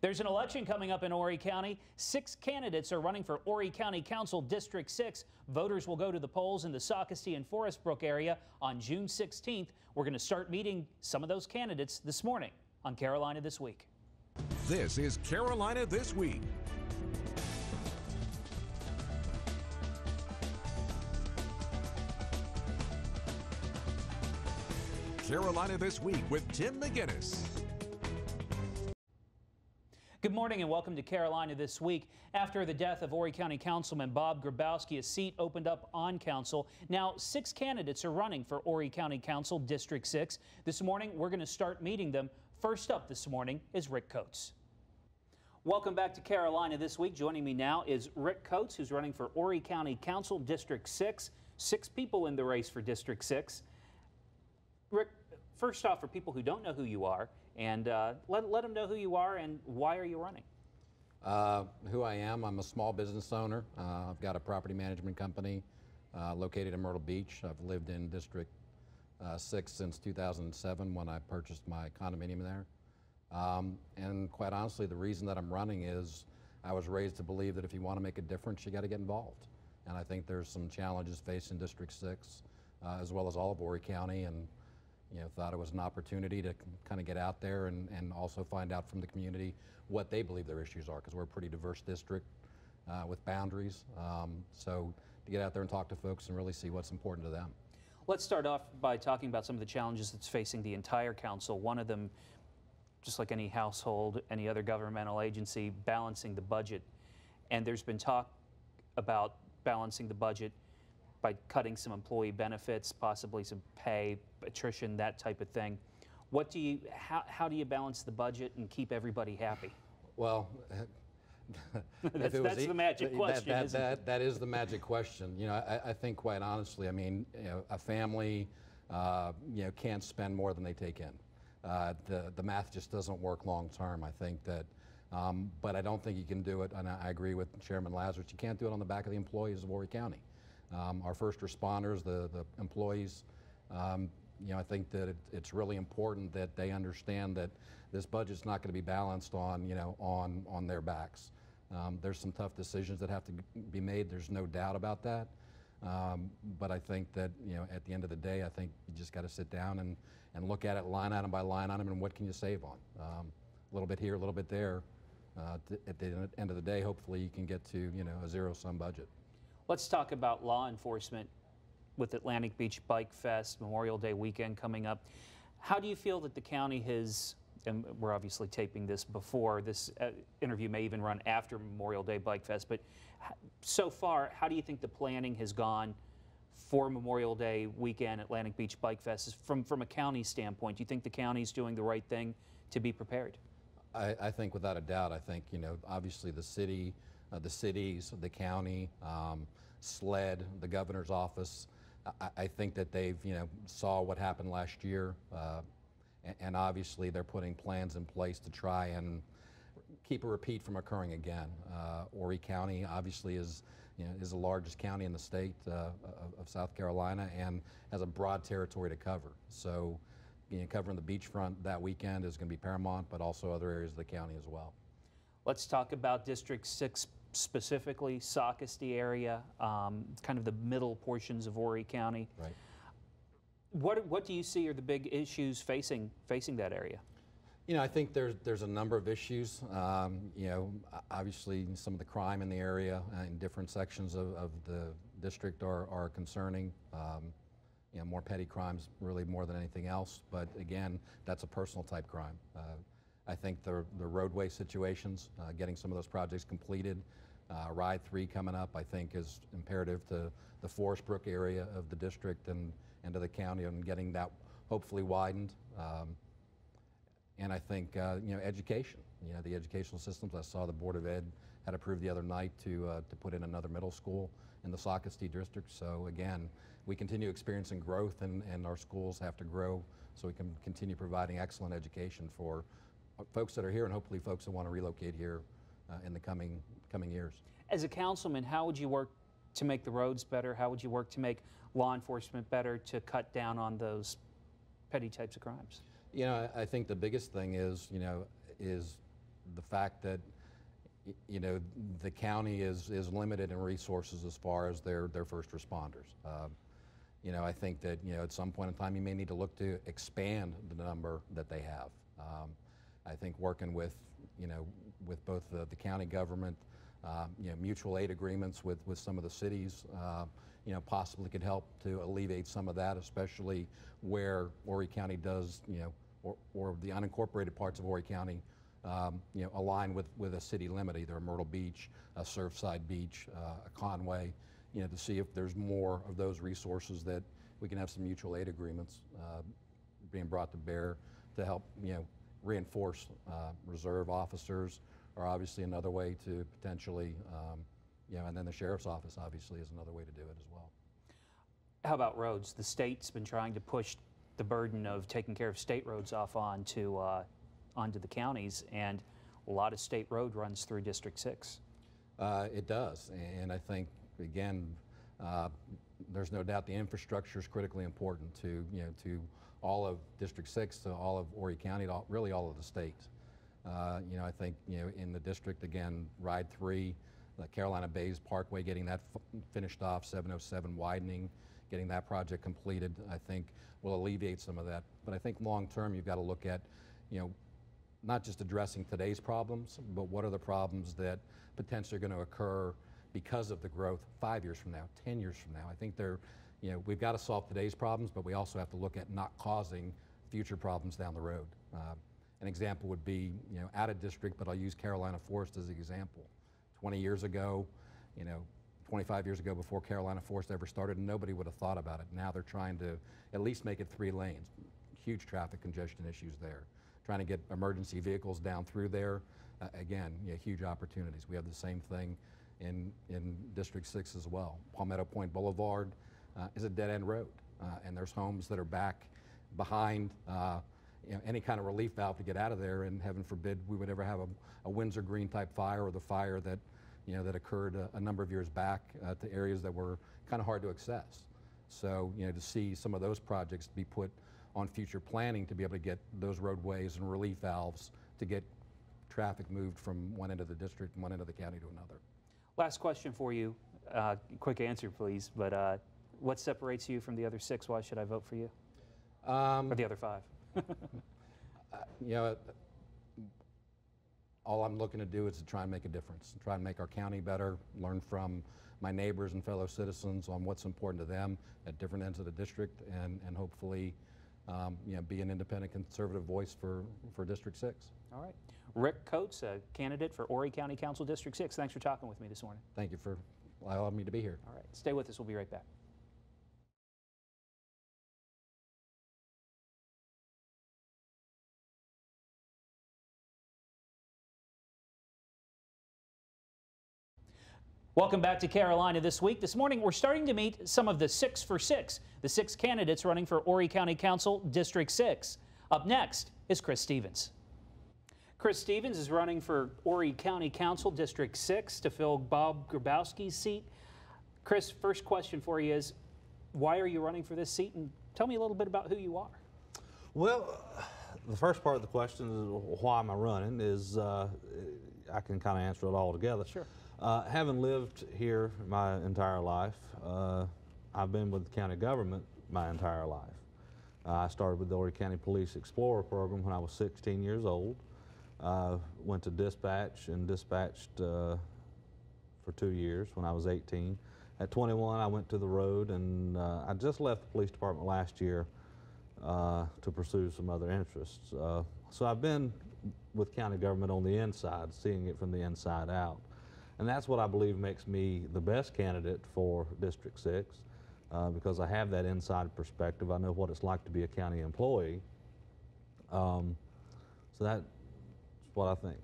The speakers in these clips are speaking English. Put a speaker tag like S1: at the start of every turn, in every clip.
S1: There's an election coming up in Horry County. 6 candidates are running for Horry County Council District 6. Voters will go to the polls in the Socastee and Forest Brook area on June 16th. We're going to start meeting some of those candidates this morning on Carolina This Week.
S2: This is Carolina This Week. Carolina This Week with Tim McGinnis.
S1: Good morning and welcome to Carolina This Week. After the death of Horry County Councilman Bob Grabowski, a seat opened up on council. Now 6 candidates are running for Horry County Council District 6. This morning we're going to start meeting them. First up this morning is Rick Coates. Welcome back to Carolina This Week. Joining me now is Rick Coates, who's running for Horry County Council District 6. 6 people in the race for District 6. Rick, first off, for people who don't know who you are, and let them know who you are and why are you running?
S3: Who I am, I'm a small business owner. I've got a property management company located in Myrtle Beach. I've lived in District 6 since 2007 when I purchased my condominium there. And quite honestly, the reason that I'm running is I was raised to believe that if you want to make a difference, you got to get involved. And I think there's some challenges facing District 6 as well as all of Horry County, and thought it was an opportunity to kind of get out there and also find out from the community what they believe their issues are, because we're a pretty diverse district with boundaries. So to get out there and talk to folks and really see what's important to them.
S1: Let's start off by talking about some of the challenges that's facing the entire council. One of them, just like any household, any other governmental agency, balancing the budget. And there's been talk about balancing the budget by cutting some employee benefits, possibly some pay, attrition, that type of thing. How do you balance the budget and keep everybody happy?
S3: Well,
S1: that's the magic question, isn't it?
S3: That is the magic question. I think quite honestly, I mean, a family, can't spend more than they take in. The math just doesn't work long term. I think that, but I don't think you can do it, and I agree with Chairman Lazarus, you can't do it on the back of the employees of Horry County. Our first responders, the employees, I think that it's really important that they understand that this budget's not going to be balanced on, on their backs. There's some tough decisions that have to be made. There's no doubt about that. But I think that, at the end of the day, I think you just got to sit down and look at it line item by line item and what can you save on. A little bit here, a little bit there. At the end of the day, hopefully you can get to, a zero-sum budget.
S1: Let's talk about law enforcement with Atlantic Beach Bike Fest, Memorial Day weekend coming up. How do you feel that the county has, and we're obviously taping this before, this interview may even run after Memorial Day Bike Fest, but so far, how do you think the planning has gone for Memorial Day weekend, Atlantic Beach Bike Fest, from a county standpoint? Do you think the county's doing the right thing to be prepared?
S3: I think without a doubt, I think, obviously the city, the cities, the county, SLED, the governor's office, I think that they've, saw what happened last year, and obviously they're putting plans in place to try and keep a repeat from occurring again. Horry County obviously is the largest county in the state of South Carolina and has a broad territory to cover. So, covering the beachfront that weekend is going to be paramount, but also other areas of the county as well.
S1: Let's talk about District 6 specifically, Socastee area, kind of the middle portions of Horry County.
S3: Right.
S1: What do you see are the big issues facing that area?
S3: I think there's a number of issues. Obviously some of the crime in the area in different sections of the district are concerning. More petty crimes really more than anything else, but again, that's a personal type crime. I think the roadway situations, getting some of those projects completed, Ride 3 coming up, I think is imperative to the Forest Brook area of the district and to the county, and getting that hopefully widened. And I think, education, the educational systems. I saw the Board of Ed had approved the other night to put in another middle school in the Socastee district. So again, we continue experiencing growth, and our schools have to grow so we can continue providing excellent education for folks that are here and hopefully folks that want to relocate here in the coming years. As
S1: a councilman, how would you work to make the roads better? How would you work to make law enforcement better, to cut down on those petty types of crimes?
S3: I think the biggest thing is, is the fact that you know, the county is limited in resources as far as their first responders. You know, I think that, you know, at some point in time you may need to look to expand the number that they have. I think working with, you know, with both the county government, you know, mutual aid agreements with some of the cities, you know, possibly could help to alleviate some of that, especially where Horry County does, you know, or the unincorporated parts of Horry County, you know, align with a city limit, either a Myrtle Beach, a Surfside Beach, a Conway, you know, to see if there's more of those resources that we can have some mutual aid agreements being brought to bear to help, you know, reinforce reserve officers are obviously another way to potentially, you know, and then the sheriff's office obviously is another way to do it as well.
S1: How about roads? The state's been trying to push the burden of taking care of state roads off onto the counties, and a lot of state road runs through District 6.
S3: It does, and I think, again, there's no doubt the infrastructure is critically important to, you know, to all of District 6, to all of Horry County, to really all of the state. You know, I think, you know, in the district, again, Ride 3, the Carolina Bays Parkway, getting that finished off, 707 widening, getting that project completed, I think will alleviate some of that. But I think long term, you've got to look at, you know, not just addressing today's problems, but what are the problems that potentially are going to occur because of the growth 5 years from now, 10 years from now. I think they're, you know, we've got to solve today's problems, but we also have to look at not causing future problems down the road. An example would be, you know, out of district, but I'll use Carolina Forest as an example. 20 years ago, you know, 25 years ago before Carolina Forest ever started, nobody would have thought about it. Now they're trying to at least make it 3 lanes. Huge traffic congestion issues there. Trying to get emergency vehicles down through there. Again, you know, huge opportunities. We have the same thing in District 6 as well. Palmetto Point Boulevard is a dead-end road, and there's homes that are back behind you know, any kind of relief valve to get out of there, and heaven forbid we would ever have a Windsor Green type fire, or the fire that, you know, that occurred a number of years back to areas that were kind of hard to access. So, you know, to see some of those projects be put on future planning to be able to get those roadways and relief valves to get traffic moved from one end of the district and one end of the county to another.
S1: Last question for you. Quick answer, please. But what separates you from the other 6? Why should I vote for you? Or the other 5?
S3: You know, all I'm looking to do is to try and make a difference, and try and make our county better, learn from my neighbors and fellow citizens on what's important to them at different ends of the district, and hopefully you know, be an independent conservative voice for District 6.
S1: All right. Rick Coates, a candidate for Horry County Council District 6. Thanks for talking with me this morning.
S3: Thank you for allowing me to be here.
S1: All right. Stay with us. We'll be right back. Welcome back to Carolina This Week. This morning, we're starting to meet some of the 6 for 6, the 6 candidates running for Horry County Council District 6. Up next is Chris Stevens. Chris Stevens is running for Horry County Council District 6 to fill Bob Grabowski's seat. Chris, first question for you is, why are you running for this seat? And tell me a little bit about who you are.
S4: Well, the first part of the question is why am I running is I can kind of answer it all together.
S1: Sure.
S4: Having lived here my entire life, I've been with the county government my entire life. I started with the Horry County Police Explorer program when I was 16 years old. Went to dispatch and dispatched for 2 years when I was 18. At 21, I went to the road, and I just left the police department last year to pursue some other interests. So I've been with county government on the inside, seeing it from the inside out. And that's what I believe makes me the best candidate for District 6, because I have that inside perspective. I know what it's like to be a county employee. So that's what I think.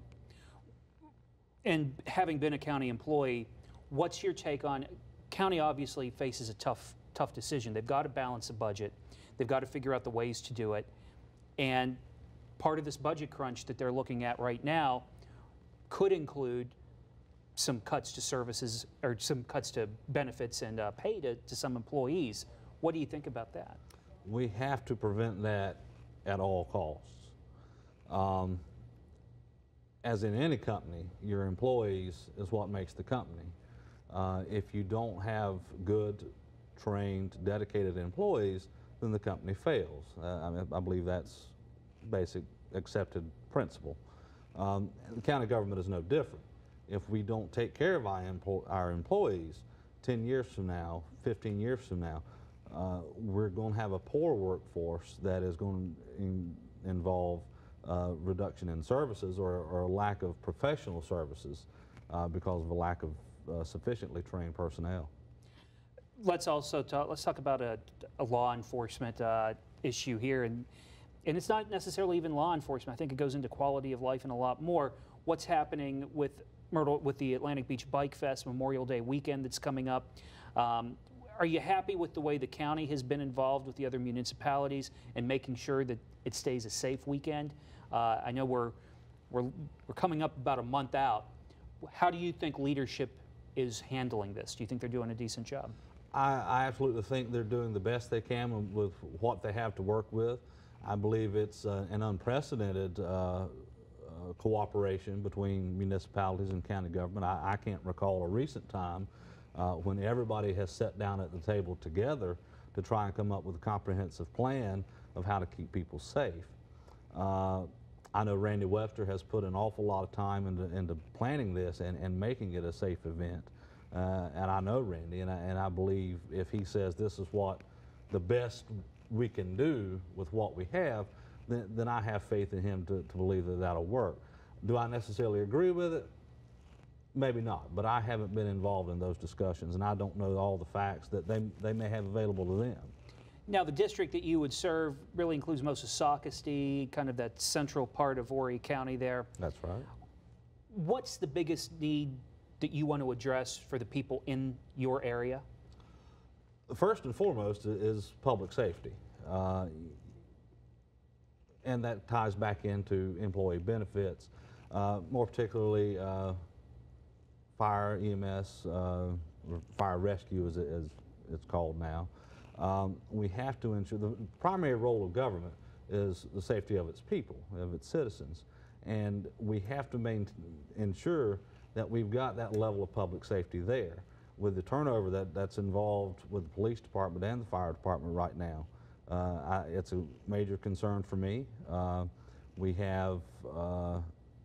S1: And having been a county employee, what's your take on, county obviously faces a tough decision. They've got to balance the budget. They've got to figure out the ways to do it. And part of this budget crunch that they're looking at right now could include some cuts to services, or some cuts to benefits and pay to some employees. What do you think about that?
S4: We have to prevent that at all costs. as in any company, your employees is what makes the company. If you don't have good, trained, dedicated employees, then the company fails. I believe that's basic accepted principle. The county government is no different. If we don't take care of our employees, 10 years from now, 15 years from now, we're going to have a poor workforce that is going to involve reduction in services or a lack of professional services because of a lack of sufficiently trained personnel.
S1: Let's talk about a law enforcement issue here, and it's not necessarily even law enforcement. I think it goes into quality of life and a lot more. What's happening with the Atlantic Beach Bike Fest Memorial Day weekend that's coming up? Are you happy with the way the county has been involved with the other municipalities and making sure that it stays a safe weekend? I know we're coming up about a month out. How do you think leadership is handling this? Do you think they're doing a decent job?
S4: I absolutely think they're doing the best they can with what they have to work with. I believe it's an unprecedented cooperation between municipalities and county government. I can't recall a recent time when everybody has sat down at the table together to try and come up with a comprehensive plan of how to keep people safe. I know Randy Webster has put an awful lot of time into planning this and making it a safe event. And I know Randy, and I believe if he says this is what the best we can do with what we have, then I have faith in him to believe that that'll work. Do I necessarily agree with it? Maybe not, but I haven't been involved in those discussions, and I don't know all the facts that they may have available to them.
S1: Now, the district that you would serve really includes most of Socastee, kind of that central part of Horry County there.
S4: That's right.
S1: What's the biggest need that you want to address for the people in your area?
S4: First and foremost is public safety. And that ties back into employee benefits, more particularly fire, EMS, or fire rescue as it's called now. We have to ensure the primary role of government is the safety of its people, of its citizens. And we have to ensure that we've got that level of public safety there. With the turnover that's involved with the police department and the fire department right now, it's a major concern for me. We have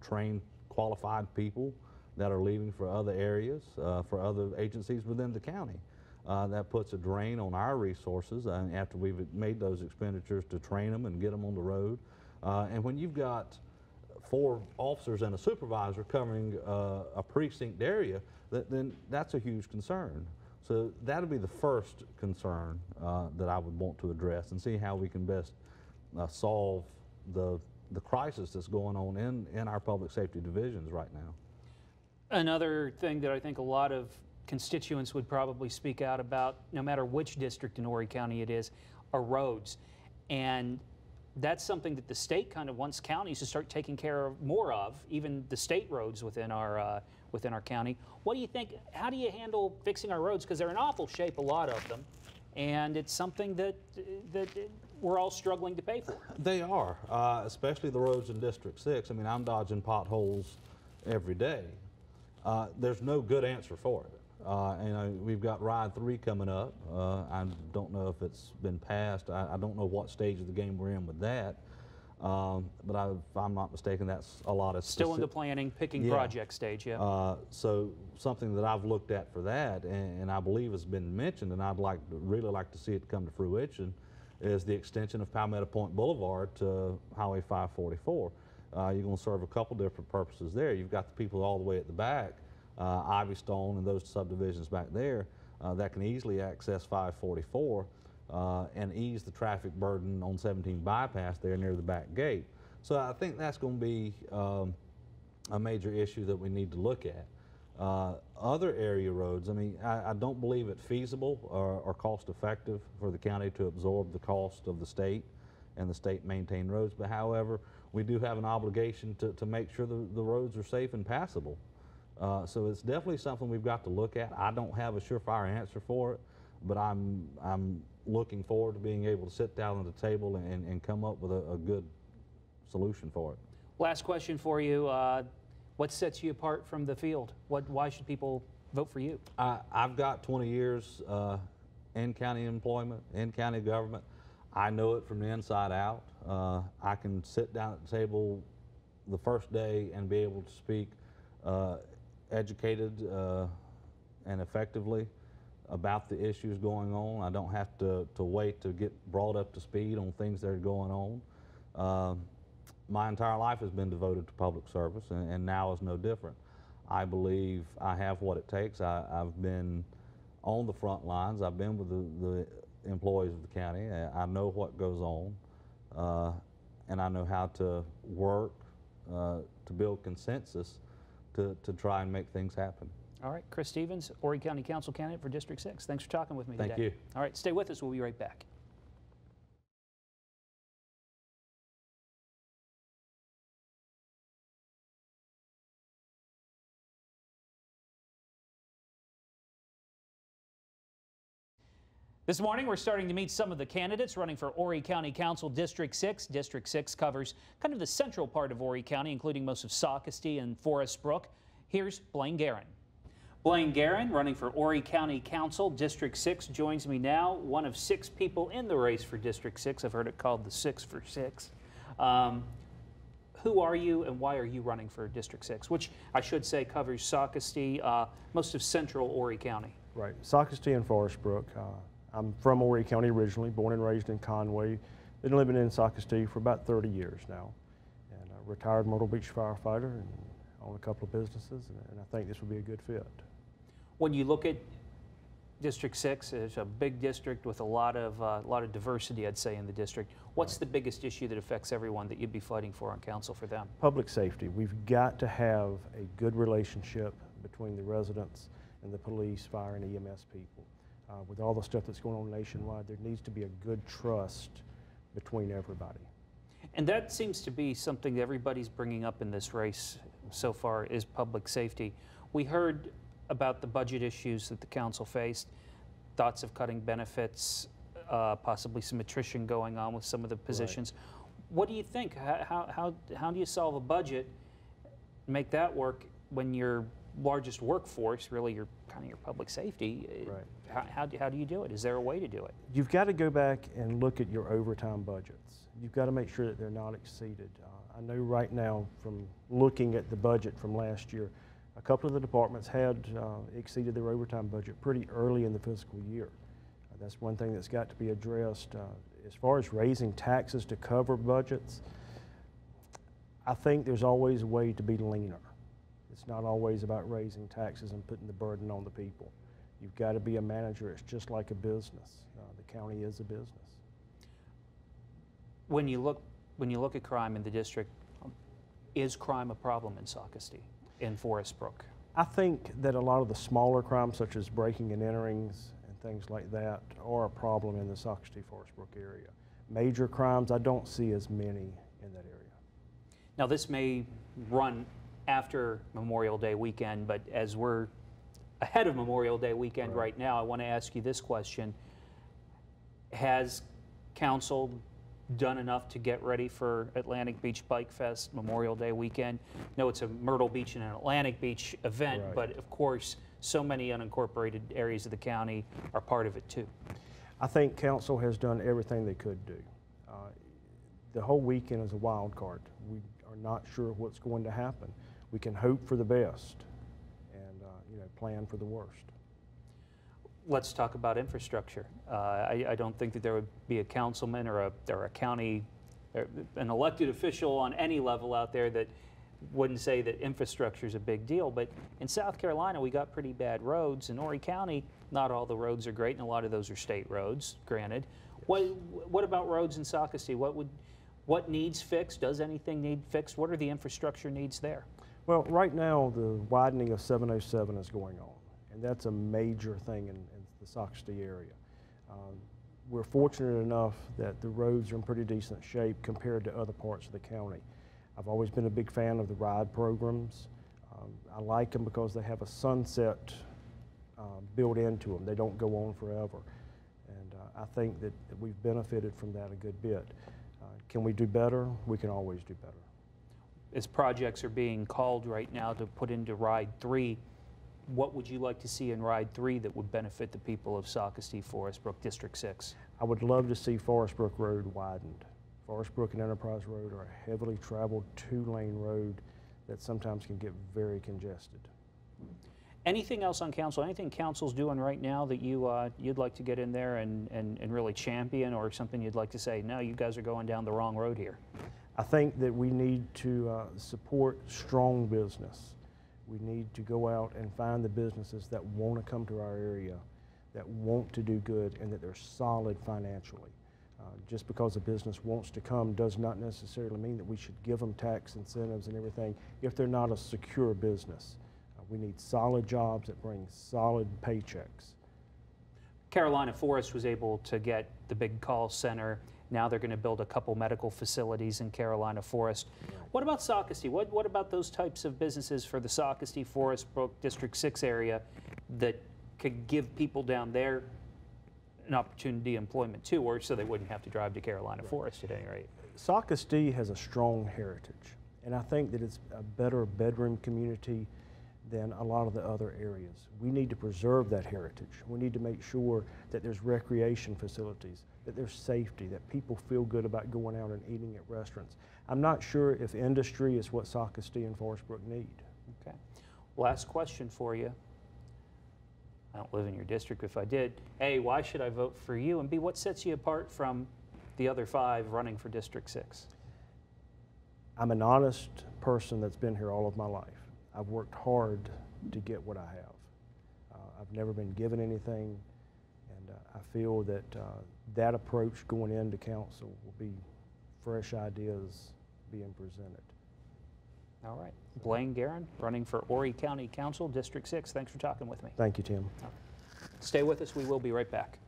S4: trained, qualified people that are leaving for other areas, for other agencies within the county. That puts a drain on our resources after we've made those expenditures to train them and get them on the road. And when you've got 4 officers and a supervisor covering a precinct area, then that's a huge concern. So that'll be the first concern that I would want to address and see how we can best solve the crisis that's going on in our public safety divisions right now.
S1: Another thing that I think a lot of constituents would probably speak out about, no matter which district in Horry County it is, are roads. And that's something that the state kind of wants counties to start taking care of more of, even the state roads within our county. What do you think? How do you handle fixing our roads? Because they're in awful shape, a lot of them, and it's something that we're all struggling to pay for.
S4: They are, especially the roads in District 6. I mean, I'm dodging potholes every day. There's no good answer for it. We've got Ride 3 coming up. I don't know if it's been passed. I don't know what stage of the game we're in with that. But if I'm not mistaken, that's a lot of
S1: still in the planning, picking project stage, yeah.
S4: So something that I've looked at for that, and I believe has been mentioned, and I'd really like to see it come to fruition, is the extension of Palmetto Point Boulevard to Highway 544. You're going to serve a couple different purposes there. You've got the people all the way at the back, Ivy Stone and those subdivisions back there that can easily access 544 and ease the traffic burden on 17 bypass there near the back gate. So I think that's going to be a major issue that we need to look at. Other area roads, I mean, I don't believe it's feasible or cost effective for the county to absorb the cost of the state and the state maintained roads, but however, we do have an obligation to make sure the roads are safe and passable. So it's definitely something we've got to look at. I don't have a surefire answer for it, but I'm looking forward to being able to sit down at the table and come up with a good solution for it.
S1: Last question for you. What sets you apart from the field? Why should people vote for you?
S4: I've got 20 years in county employment, in county government. I know it from the inside out. I can sit down at the table the first day and be able to speak educated and effectively about the issues going on. I don't have to wait to get brought up to speed on things that are going on. My entire life has been devoted to public service, and now is no different. I believe I have what it takes. I've been on the front lines. I've been with the employees of the county. I know what goes on, and I know how to work to build consensus to try and make things happen.
S1: All right, Chris Stevens, Horry County Council candidate for District 6. Thanks for talking with me today.
S4: Thank you.
S1: All right, stay with us. We'll be right back. This morning, we're starting to meet some of the candidates running for Horry County Council District 6. District 6 covers kind of the central part of Horry County, including most of Socastee and Forest Brook. Here's Blaine Guerin. Blaine Guerin, running for Horry County Council District 6, joins me now. One of 6 people in the race for District 6. I've heard it called the 6 for 6. Who are you and why are you running for District 6, which I should say covers Socastee, most of central Horry County?
S5: Right, Socastee and Forest Brook. I'm from Horry County originally, born and raised in Conway. Been living in Socastee for about 30 years now. And a retired Myrtle Beach firefighter and own a couple of businesses, and I think this would be a good fit.
S1: When you look at District 6, it's a big district with a lot of diversity, I'd say, in the district. What's the biggest issue that affects everyone that you'd be fighting for on council for them?
S5: Public safety. We've got to have a good relationship between the residents and the police, fire, and EMS people. With all the stuff that's going on nationwide, there needs to be a good trust between everybody.
S1: And that seems to be something that everybody's bringing up in this race so far, is public safety. We heard about the budget issues that the council faced, thoughts of cutting benefits, possibly some attrition going on with some of the positions. Right. What do you think? How do you solve a budget, make that work when your largest workforce, really your kind of your public safety, right. How do you do it? Is there a way to do it? You've
S5: got to go back and look at your overtime budgets. You've got to make sure that they're not exceeded. I know right now from looking at the budget from last year, a couple of the departments had exceeded their overtime budget pretty early in the fiscal year. That's one thing that's got to be addressed. As far as raising taxes to cover budgets, I think there's always a way to be leaner. It's not always about raising taxes and putting the burden on the people. You've got to be a manager. It's just like a business. The county is a business.
S1: When you look at crime in the district, is crime a problem in Socastee, in Forest Brook?
S5: I think that a lot of the smaller crimes, such as breaking and enterings and things like that, are a problem in the Socastee Forest Brook area. Major crimes, I don't see as many in that area.
S1: Now, this may run after Memorial Day weekend, but as we're ahead of Memorial Day weekend right now, I want to ask you this question. Has council done enough to get ready for Atlantic Beach Bike Fest Memorial Day weekend? No, it's a Myrtle Beach and an Atlantic Beach event, but of course, so many unincorporated areas of the county are part of it too.
S5: I think council has done everything they could do. The whole weekend is a wild card. We are not sure what's going to happen. We can hope for the best and plan for the worst.
S1: Let's talk about infrastructure. I don't think that there would be a councilman or a county, an elected official on any level out there that wouldn't say that infrastructure is a big deal. But in South Carolina, we got pretty bad roads. In Horry County, not all the roads are great, and a lot of those are state roads, granted. Yes. What about roads in Socastee? What needs fixed? Does anything need fixed? What are the infrastructure needs there?
S5: Well, right now, the widening of 707 is going on, and that's a major thing in the Socastee area. We're fortunate enough that the roads are in pretty decent shape compared to other parts of the county. I've always been a big fan of the ride programs. I like them because they have a sunset built into them. They don't go on forever. And I think that we've benefited from that a good bit. Can we do better? We can always do better.
S1: as projects are being called right now to put into Ride 3, what would you like to see in Ride 3 that would benefit the people of Socastee, Forest Brook, District 6?
S5: I would love to see Forest Brook Road widened. Forest Brook and Enterprise Road are a heavily traveled 2-lane road that sometimes can get very congested.
S1: Anything else on council? Anything council's doing right now that you'd like to get in there and really champion, or something you'd like to say, no, you guys are going down the wrong road here?
S5: I think that we need to support strong business. We need to go out and find the businesses that want to come to our area, that want to do good, and that they're solid financially. Just because a business wants to come does not necessarily mean that we should give them tax incentives and everything if they're not a secure business. We need solid jobs that bring solid paychecks.
S1: Carolina Forest was able to get the big call center. Now they're going to build a couple medical facilities in Carolina Forest. What about Socastee? What about those types of businesses for the Socastee, Forest Brook, District 6 area that could give people down there an opportunity, employment too, or so they wouldn't have to drive to Carolina Forest at any rate?
S5: Socastee has a strong heritage, and I think that it's a better bedroom community than a lot of the other areas. We need to preserve that heritage. We need to make sure that there's recreation facilities, that there's safety, that people feel good about going out and eating at restaurants. I'm not sure if industry is what Socastee and Forest Brook need.
S1: Okay. Last question for you. I don't live in your district. If I did, A, why should I vote for you? And B, what sets you apart from the other 5 running for District 6?
S5: I'm an honest person that's been here all of my life. I've worked hard to get what I have. I've never been given anything, and I feel that that approach going into council will be fresh ideas being presented.
S1: All right. Blaine Guerin, running for Horry County Council, District 6. Thanks for talking with me.
S5: Thank you, Tim.
S1: Stay with us. We will be right back.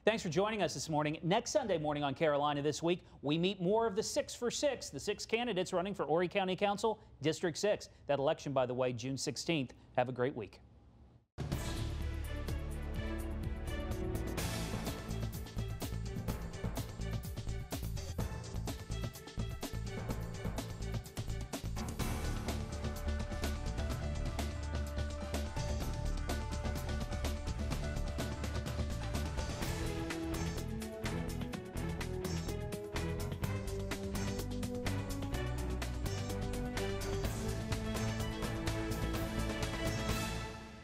S1: Thanks for joining us this morning. Next Sunday morning on Carolina This Week, we meet more of the 6 for 6, the 6 candidates running for Horry County Council, District 6. That election, by the way, June 16th. Have a great week.